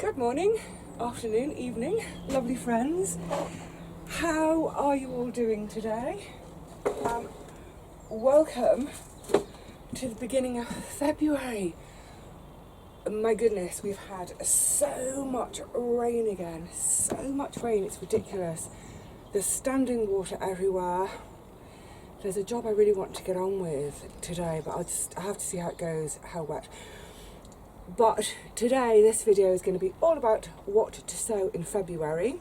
Good morning, afternoon, evening, lovely friends. How are you all doing today? Welcome to the beginning of February. My goodness, we've had so much rain again, so much rain, it's ridiculous. There's standing water everywhere. There's a job I really want to get on with today, but I have to see how it goes, how wet. But today, this video is going to be all about what to sow in February.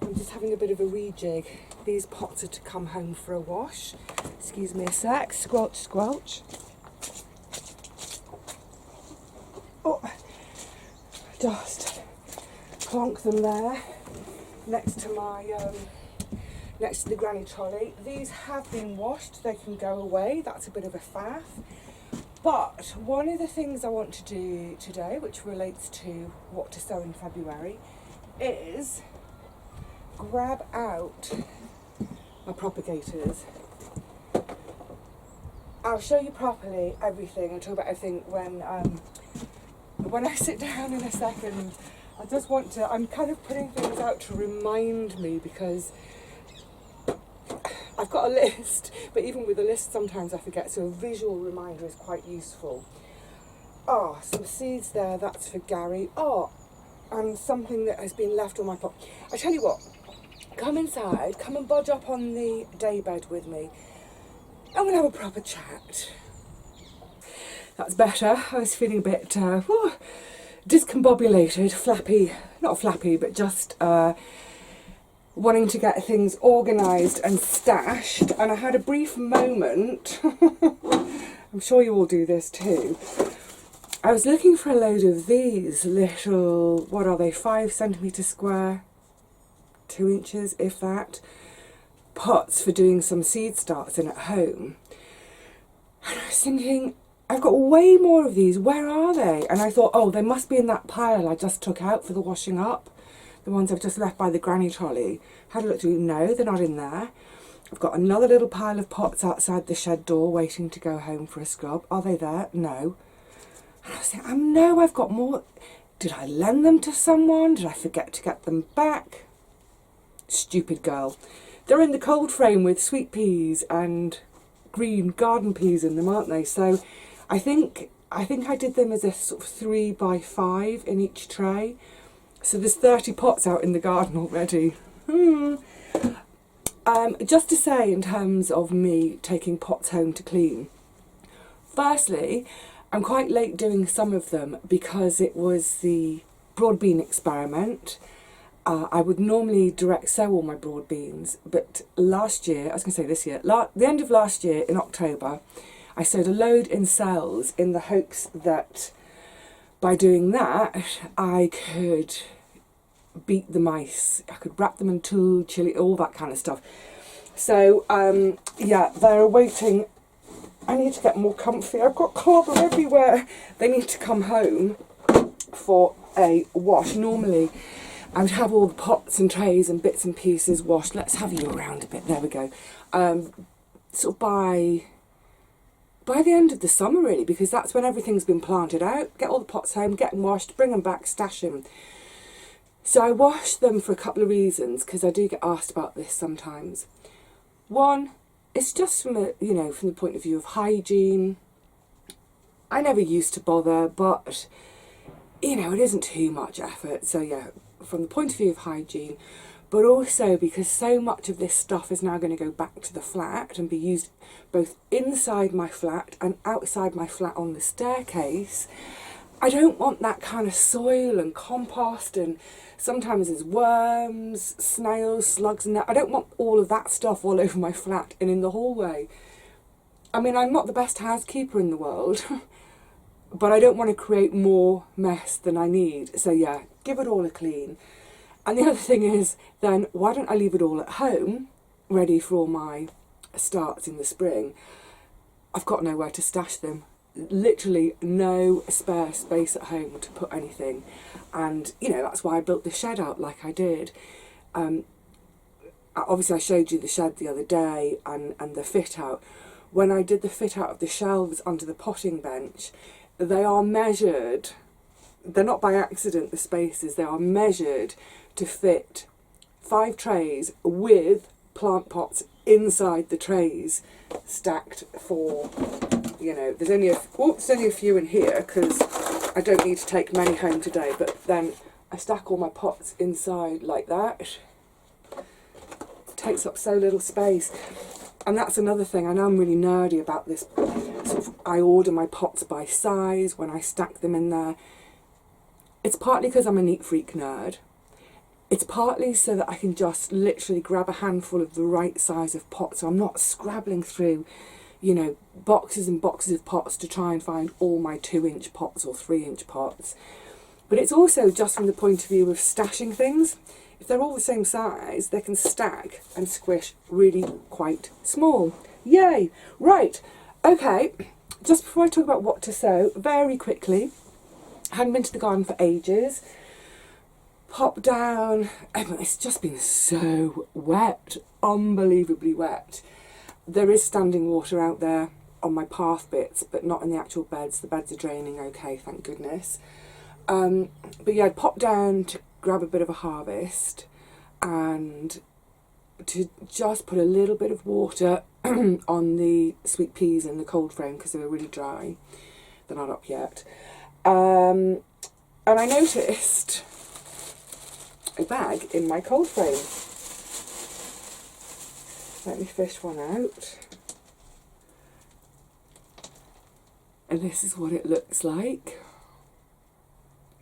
I'm just having a bit of a rejig. These pots are to come home for a wash. Excuse me a sec. Squelch, squelch. Oh, just plonk them there next to my next to the granny trolley. These have been washed. They can go away. That's a bit of a faff. But one of the things I want to do today, which relates to what to sow in February, is grab out my propagators. I'll show you properly everything and talk about everything when I sit down in a second. I just want to, I'm kind of putting things out to remind me because I've got a list, but even with a list sometimes I forget, so a visual reminder is quite useful. Oh, some seeds there, that's for Gary. Oh, and something that has been left on my pot. I tell you what, come inside, come and budge up on the daybed with me, and we'll have a proper chat. That's better. I was feeling a bit discombobulated, flappy, not flappy, but just wanting to get things organised and stashed, and I had a brief moment, I'm sure you all do this too, I was looking for a load of these little, what are they, 5 centimetre square, 2 inches if that, pots for doing some seed starts in at home, and I was thinking, I've got way more of these, where are they? And I thought, oh, they must be in that pile I just took out for the washing up. The ones I've just left by the granny trolley. Had a look through, no, they're not in there. I've got another little pile of pots outside the shed door waiting to go home for a scrub. Are they there? No. And I was thinking, I know I've got more. Did I lend them to someone? Did I forget to get them back? Stupid girl. They're in the cold frame with sweet peas and green garden peas in them, aren't they? So I think I did them as a sort of 3 by 5 in each tray. So there's 30 pots out in the garden already. Just to say, in terms of me taking pots home to clean, firstly, I'm quite late doing some of them because it was the broad bean experiment. I would normally direct sow all my broad beans, but last year, I was going to say this year, the end of last year in October, I sowed a load in cells in the hopes that by doing that, I could beat the mice. I could wrap them in tulle, chili, all that kind of stuff. So, yeah, they're waiting. I need to get more comfy. I've got cardboard everywhere. They need to come home for a wash. Normally, I would have all the pots and trays and bits and pieces washed. Let's have you around a bit. There we go. Sort of by the end of the summer, really, because that's when everything's been planted out. Get all the pots home, get them washed, bring them back, stash them. So I wash them for a couple of reasons, because I do get asked about this sometimes. One, it's just from from the point of view of hygiene. I never used to bother, but it isn't too much effort. So yeah, from the point of view of hygiene, but also because so much of this stuff is now going to go back to the flat and be used both inside my flat and outside my flat on the staircase. I don't want that kind of soil and compost, and sometimes there's worms, snails, slugs and that. I don't want all of that stuff all over my flat and in the hallway. I mean, I'm not the best housekeeper in the world, but I don't want to create more mess than I need. So yeah, give it all a clean. And the other thing is, then, why don't I leave it all at home, ready for all my starts in the spring? I've got nowhere to stash them. Literally no spare space at home to put anything. And, that's why I built the shed out like I did. Obviously, I showed you the shed the other day and the fit out. When I did the fit out of the shelves under the potting bench, they are measured they're not by accident, the spaces. They are measured to fit 5 trays with plant pots inside the trays, stacked for, you know, there's only a few in here because I don't need to take many home today, but then I stack all my pots inside like that. It takes up so little space. And that's another thing, I know I'm really nerdy about this, sort of, I order my pots by size when I stack them in there. It's partly because I'm a neat freak nerd. It's partly so that I can just literally grab a handful of the right size of pot, so I'm not scrabbling through, you know, boxes and boxes of pots to try and find all my 2-inch pots or 3-inch pots. But it's also just from the point of view of stashing things. If they're all the same size, they can stack and squish really quite small. Yay! Right, okay, just before I talk about what to sow, very quickly, I hadn't been to the garden for ages. Pop down, it's just been so wet, unbelievably wet. There is standing water out there on my path bits, but not in the actual beds. The beds are draining okay, thank goodness. But yeah, I'd pop down to grab a bit of a harvest and to just put a little bit of water on the sweet peas in the cold frame because they were really dry. They're not up yet. And I noticed a bag in my cold frame. Let me fish one out. And this is what it looks like.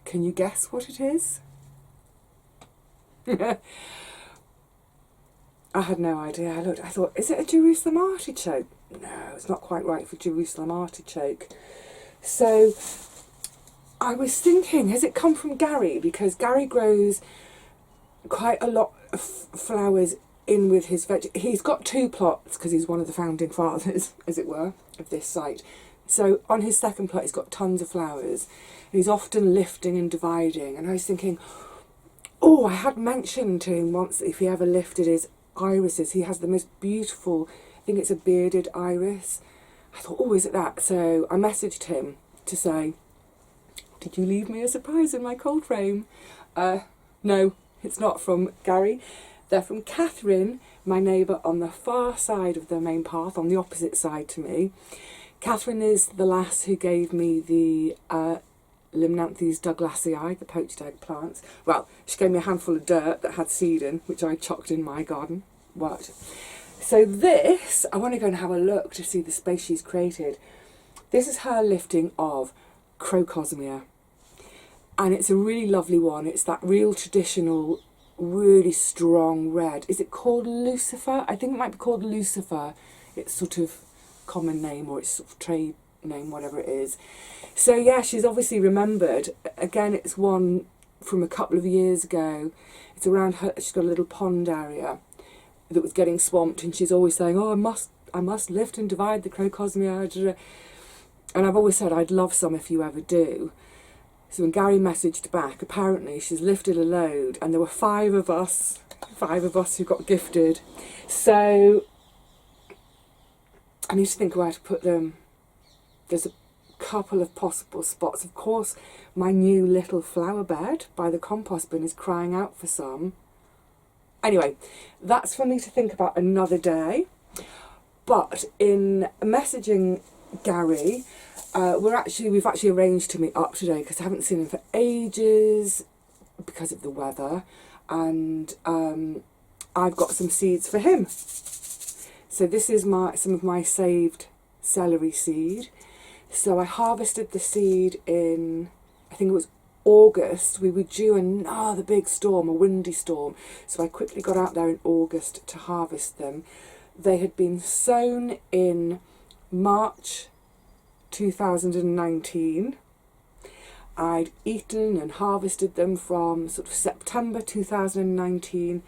Can you guess what it is? I had no idea. I thought, is it a Jerusalem artichoke? No, it's not quite right for Jerusalem artichoke. So I was thinking, has it come from Gary? Because Gary grows quite a lot of flowers in with his veg. He's got 2 plots because he's one of the founding fathers, as it were, of this site. So on his second plot, he's got tons of flowers. And he's often lifting and dividing. And I was thinking, oh, I had mentioned to him once if he ever lifted his irises. He has the most beautiful, I think it's a bearded iris. I thought, oh, is it that? So I messaged him to say, did you leave me a surprise in my cold frame? No, it's not from Gary. They're from Catherine, my neighbour on the far side of the main path, on the opposite side to me. Catherine is the lass who gave me the Limnanthes douglasii, the poached eggplants. Well, she gave me a handful of dirt that had seed in, which I chucked in my garden. What? So this, I want to go and have a look to see the space she's created. This is her lifting of Crocosmia. And it's a really lovely one. It's that real traditional, really strong red. Is it called Lucifer? I think it might be called Lucifer. It's sort of common name, or it's sort of trade name, whatever it is. So yeah, she's obviously remembered. Again, it's one from a couple of years ago. It's around her, she's got a little pond area that was getting swamped, and she's always saying, oh, I must lift and divide the Crocosmia. And I've always said I'd love some if you ever do. So when Gary messaged back, apparently she's lifted a load, and there were 5 of us who got gifted. So I need to think where to put them. There's a couple of possible spots. Of course, my new little flower bed by the compost bin is crying out for some. Anyway, that's for me to think about another day. But in messaging Gary, we've actually arranged to meet up today because I haven't seen him for ages because of the weather, and I've got some seeds for him. So this is some of my saved celery seed. So I harvested the seed in, I think it was August. We were due another big storm, a windy storm. So I quickly got out there in August to harvest them. They had been sown in March 2019. I'd eaten and harvested them from sort of September 2019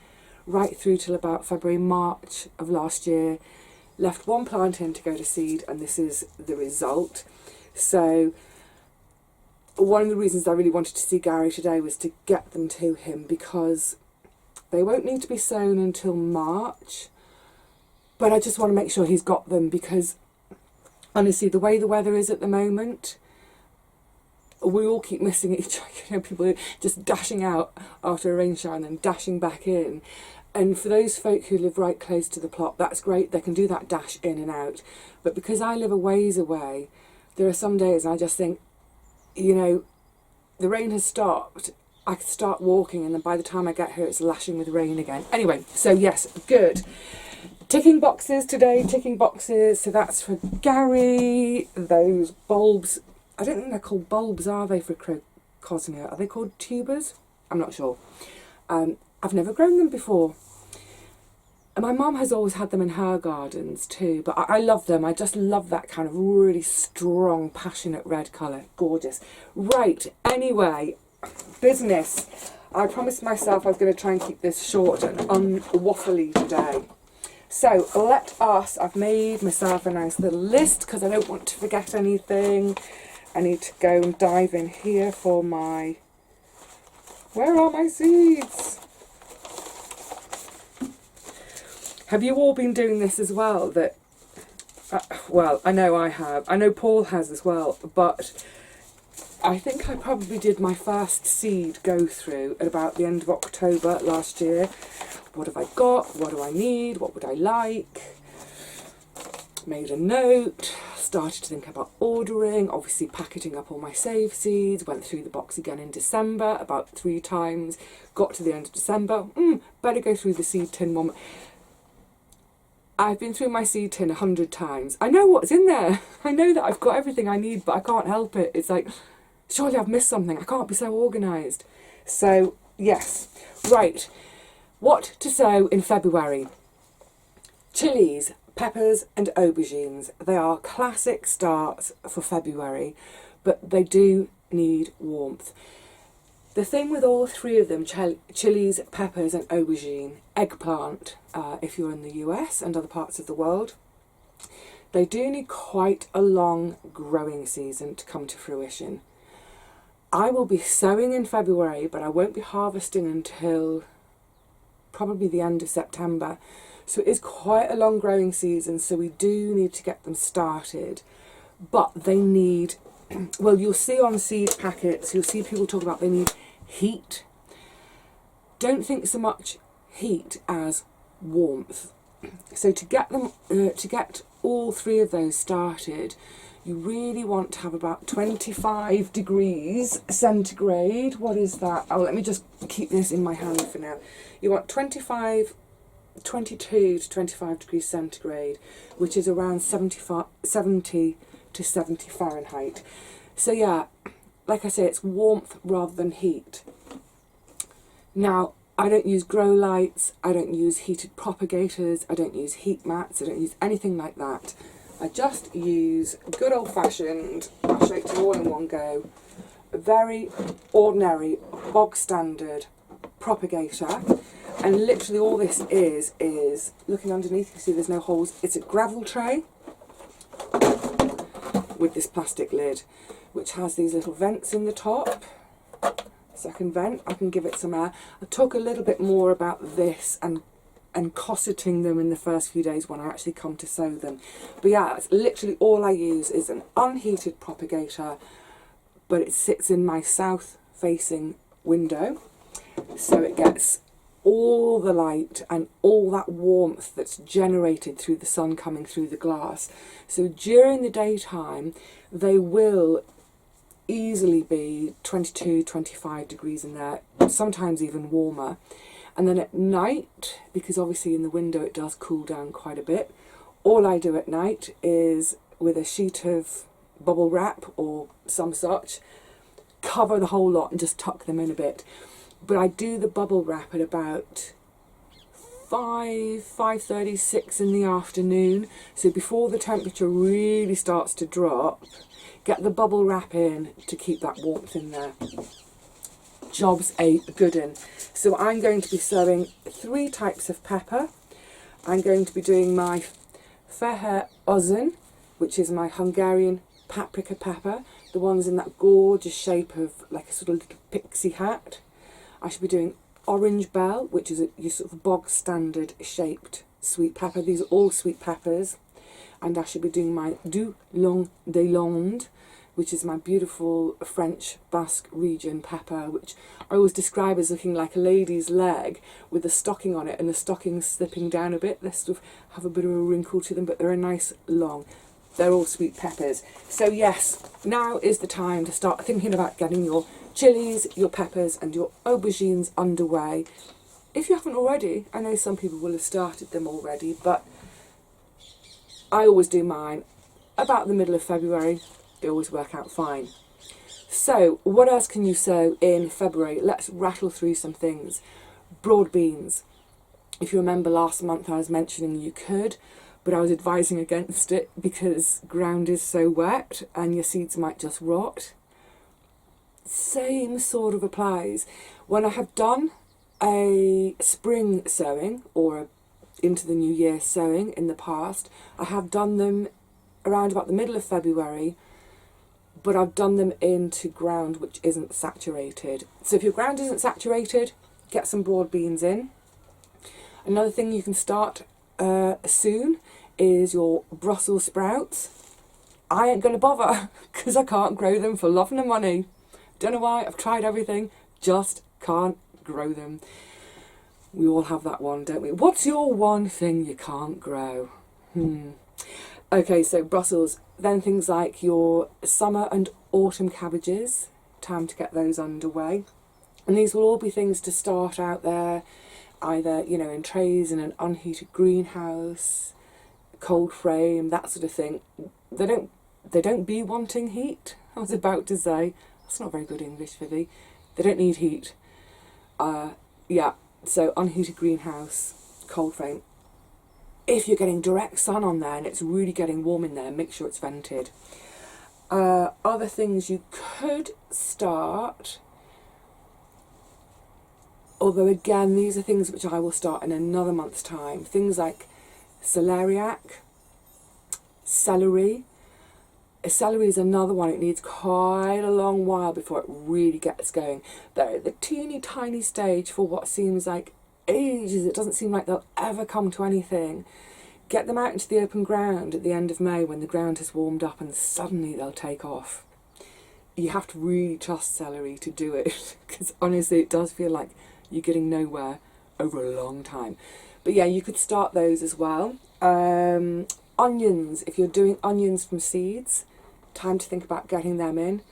right through till about February, March of last year. Left 1 plant in to go to seed, and this is the result. So one of the reasons I really wanted to see Gary today was to get them to him, because they won't need to be sown until March, but I just want to make sure he's got them, because honestly, the way the weather is at the moment, we all keep missing each other. You know, people are just dashing out after a rain shower and then dashing back in. And for those folk who live right close to the plot, that's great. They can do that dash in and out. But because I live a ways away, there are some days I just think, you know, the rain has stopped. I can start walking, and then by the time I get here, it's lashing with rain again. Anyway, so yes, good. Ticking boxes today, ticking boxes. So that's for Gary. Those bulbs, I don't think they're called bulbs, are they, for Crocosmia? Are they called tubers? I'm not sure. I've never grown them before. And my mum has always had them in her gardens too, but I love them. I just love that kind of really strong, passionate red colour. Gorgeous. Right, anyway, business. I promised myself I was going to try and keep this short and unwaffly today. So I've made myself a nice little list because I don't want to forget anything. I need to go and dive in here for my... Where are my seeds? Have you all been doing this as well? That, well, I know I have. I know Paul has as well, but I think I probably did my first seed go through at about the end of October last year. What have I got? What do I need? What would I like? Made a note, started to think about ordering, obviously packaging up all my save seeds, went through the box again in December about 3 times, got to the end of December, better go through the seed tin one. I've been through my seed tin 100 times. I know what's in there. I know that I've got everything I need, but I can't help it. It's like, surely I've missed something. I can't be so organised. So, yes. Right. What to sow in February? Chilies, peppers and aubergines. They are classic starts for February, but they do need warmth. The thing with all 3 of them, chilies, peppers and aubergine, eggplant, if you're in the US and other parts of the world, they do need quite a long growing season to come to fruition. I will be sowing in February, but I won't be harvesting until probably the end of September. So it is quite a long growing season, so we do need to get them started. But they need, well, you'll see on seed packets, you'll see people talk about they need heat. Don't think so much heat as warmth. So to get them, to get all 3 of those started, you really want to have about 25 degrees centigrade. What is that? Oh, let me just keep this in my hand for now. You want 22 to 25 degrees centigrade, which is around 70 to 70 Fahrenheit. So yeah, like I say, it's warmth rather than heat. Now, I don't use grow lights, I don't use heated propagators, I don't use heat mats, I don't use anything like that. I just use good old-fashioned, I'll show it to you all in one go, a very ordinary, bog standard propagator. And literally all this is, looking underneath, you see there's no holes, it's a gravel tray with this plastic lid, which has these little vents in the top. Second vent, I can give it some air. I'll talk a little bit more about this and cosseting them in the first few days when I actually come to sow them. But yeah, it's literally all I use is an unheated propagator, but it sits in my south facing window, so it gets all the light and all that warmth that's generated through the sun coming through the glass. So during the daytime they will easily be 22, 25 degrees in there, sometimes even warmer. And then at night, because obviously in the window it does cool down quite a bit, all I do at night is with a sheet of bubble wrap or some such, cover the whole lot and just tuck them in a bit. But I do the bubble wrap at about 5:30, 6 in the afternoon. So before the temperature really starts to drop, get the bubble wrap in to keep that warmth in there. Job's a good un. So I'm going to be sowing 3 types of pepper. I'm going to be doing my Feher Ozen, which is my Hungarian paprika pepper, the ones in that gorgeous shape of like a sort of little pixie hat. I should be doing Orange Bell, which is your sort of bog standard shaped sweet pepper. These are all sweet peppers. And I should be doing my Du Long de Londe, which is my beautiful French Basque region pepper, which I always describe as looking like a lady's leg with a stocking on it and the stocking slipping down a bit. They sort of have a bit of a wrinkle to them, but they're a nice long. They're all sweet peppers. So yes, now is the time to start thinking about getting your chilies, your peppers and your aubergines underway. If you haven't already, I know some people will have started them already, but I always do mine about the middle of February. They always work out fine. So what else can you sow in February? Let's rattle through some things. Broad beans. If you remember last month I was mentioning you could, but I was advising against it because ground is so wet and your seeds might just rot. Same sort of applies. When I have done a spring sowing or into the new year sowing in the past, I have done them around about the middle of February, but I've done them into ground which isn't saturated. So if your ground isn't saturated, get some broad beans in. Another thing you can start soon is your Brussels sprouts. I ain't going to bother because I can't grow them for love nor money. Don't know why, I've tried everything, just can't grow them. We all have that one, don't we? What's your one thing you can't grow? Okay, so Brussels, then things like your summer and autumn cabbages, time to get those underway. And these will all be things to start out there, either, you know, in trays in an unheated greenhouse, cold frame, that sort of thing. They don't be wanting heat. I was about to say, that's not very good English, Vivi. They don't need heat. Yeah, so unheated greenhouse, cold frame. If you're getting direct sun on there and it's really getting warm in there, make sure it's vented. Other things you could start, although again these are things which I will start in another month's time, things like celeriac, celery. Celery is another one, it needs quite a long while before it really gets going. They're at the teeny tiny stage for what seems like ages. It doesn't seem like they'll ever come to anything. Get them out into the open ground at the end of May when the ground has warmed up and suddenly they'll take off. You have to really trust celery to do it because honestly it does feel like you're getting nowhere over a long time. But yeah, you could start those as well. Onions, if you're doing onions from seeds, time to think about getting them in.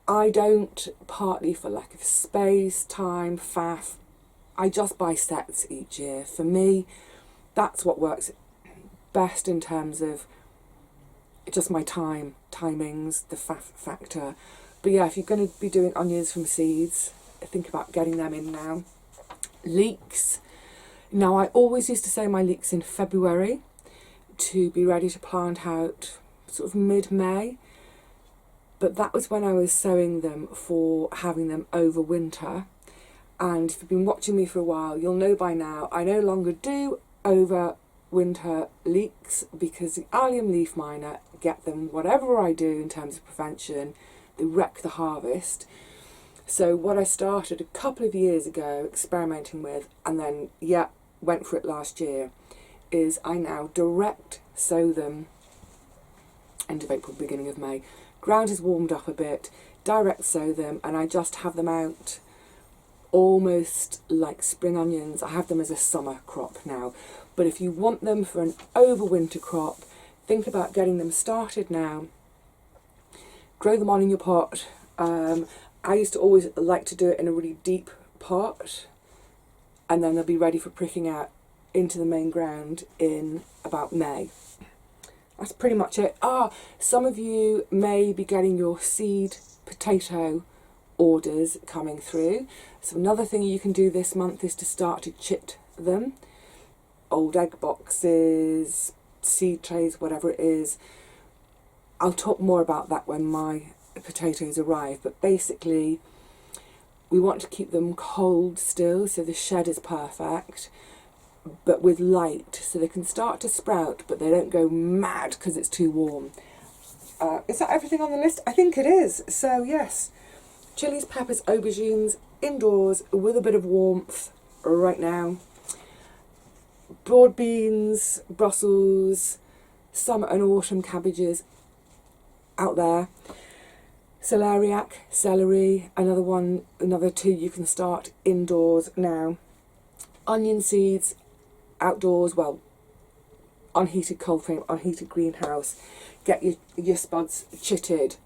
I don't, partly for lack of space, time, faff. I just buy sets each year. For me, that's what works best in terms of just my timings, the faff factor. But yeah, if you're going to be doing onions from seeds, think about getting them in now. Leeks. Now, I always used to sow my leeks in February to be ready to plant out sort of mid-May. But that was when I was sowing them for having them over winter. And if you've been watching me for a while, you'll know by now I no longer do over winter leeks because the allium leaf miner get them, whatever I do in terms of prevention, they wreck the harvest. So what I started a couple of years ago experimenting with, and then went for it last year, is I now direct sow them end of April, beginning of May. Ground has warmed up a bit, direct sow them, and I just have them out almost like spring onions. I have them as a summer crop now. But if you want them for an overwinter crop, think about getting them started now. Grow them on in your pot. I used to always like to do it in a really deep pot, and then they'll be ready for pricking out into the main ground in about May. That's pretty much it. Some of you may be getting your seed potato orders coming through. So another thing you can do this month is to start to chit them. Old egg boxes, seed trays, whatever it is. I'll talk more about that when my potatoes arrive, but basically we want to keep them cold still, so the shed is perfect, but with light, so they can start to sprout, but they don't go mad because it's too warm. Is that everything on the list? I think it is. So yes, chilies, peppers, aubergines, indoors with a bit of warmth right now. Broad beans, Brussels, summer and autumn cabbages out there. Celeriac Celery, another two you can start indoors now. Onion seeds, outdoors, well, unheated cold frame, unheated greenhouse. Get your spuds chitted.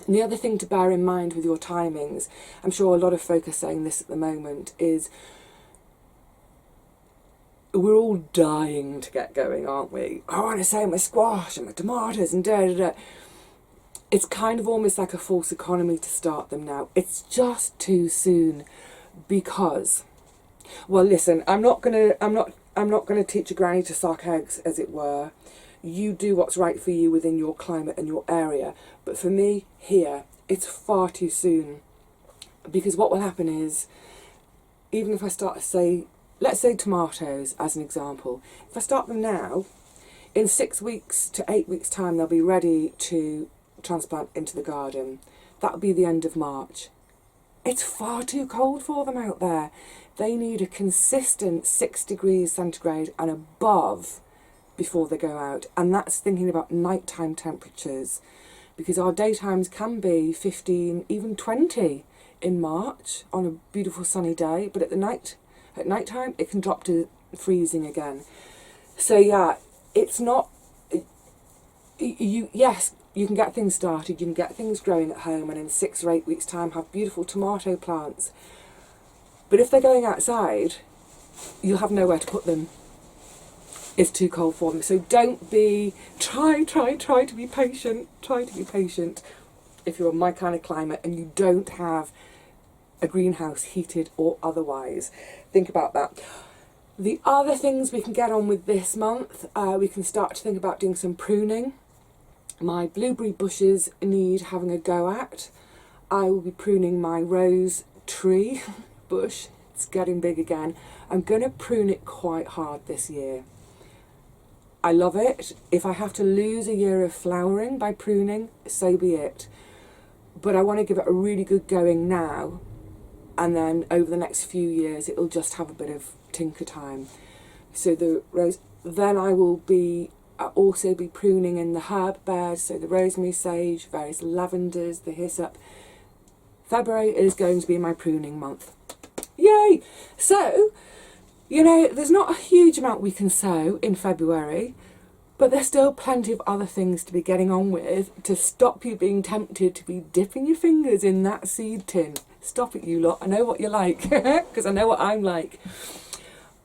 And the other thing to bear in mind with your timings, I'm sure a lot of folk are saying this at the moment, is we're all dying to get going, aren't we? I want to sow my squash and my tomatoes and da da da. It's kind of almost like a false economy to start them now. It's just too soon because, well, listen, I'm not gonna teach a granny to suck eggs, as it were. You do what's right for you within your climate and your area. But for me, here, it's far too soon. Because what will happen is, even if I start to say, let's say tomatoes as an example, if I start them now, in 6 weeks to 8 weeks time, they'll be ready to transplant into the garden. That'll be the end of March. It's far too cold for them out there. They need a consistent 6 degrees centigrade and above before they go out. And that's thinking about nighttime temperatures, because our daytimes can be 15, even 20 in March on a beautiful sunny day, but at nighttime it can drop to freezing again. So yeah, it's not, yes, you can get things started, you can get things growing at home, and in 6 or 8 weeks time have beautiful tomato plants. But if they're going outside, you'll have nowhere to put them. It's too cold for them. So don't be, try to be patient. Try to be patient if you're in my kind of climate and you don't have a greenhouse, heated or otherwise. Think about that. The other things we can get on with this month, we can start to think about doing some pruning. My blueberry bushes need having a go at. I will be pruning my rose tree bush. It's getting big again. I'm going to prune it quite hard this year. I love it. If I have to lose a year of flowering by pruning, so be it. But I want to give it a really good going now, and then over the next few years it'll just have a bit of tinker time. So the rose, then I will be also be pruning in the herb beds, so the rosemary, sage, various lavenders, the hyssop. February is going to be my pruning month. Yay! So, you know, there's not a huge amount we can sow in February, but there's still plenty of other things to be getting on with to stop you being tempted to be dipping your fingers in that seed tin. Stop it, you lot. I know what you're like, because I know what I'm like.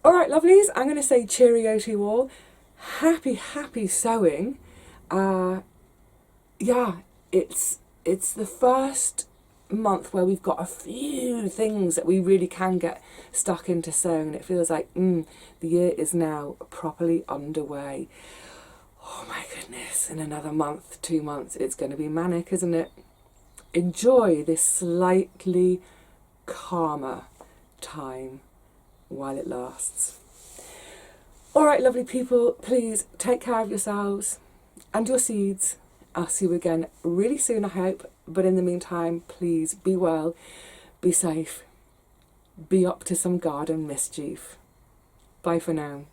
All right, lovelies, I'm going to say cheerio to you all. Happy sowing. Yeah, it's the first month where we've got a few things that we really can get stuck into sowing, and it feels like the year is now properly underway. Oh my goodness, in another month, 2 months, it's going to be manic, isn't it? Enjoy this slightly calmer time while it lasts. All right, lovely people, please take care of yourselves and your seeds. I'll see you again really soon, I hope. But in the meantime, please be well, be safe, be up to some garden mischief. Bye for now.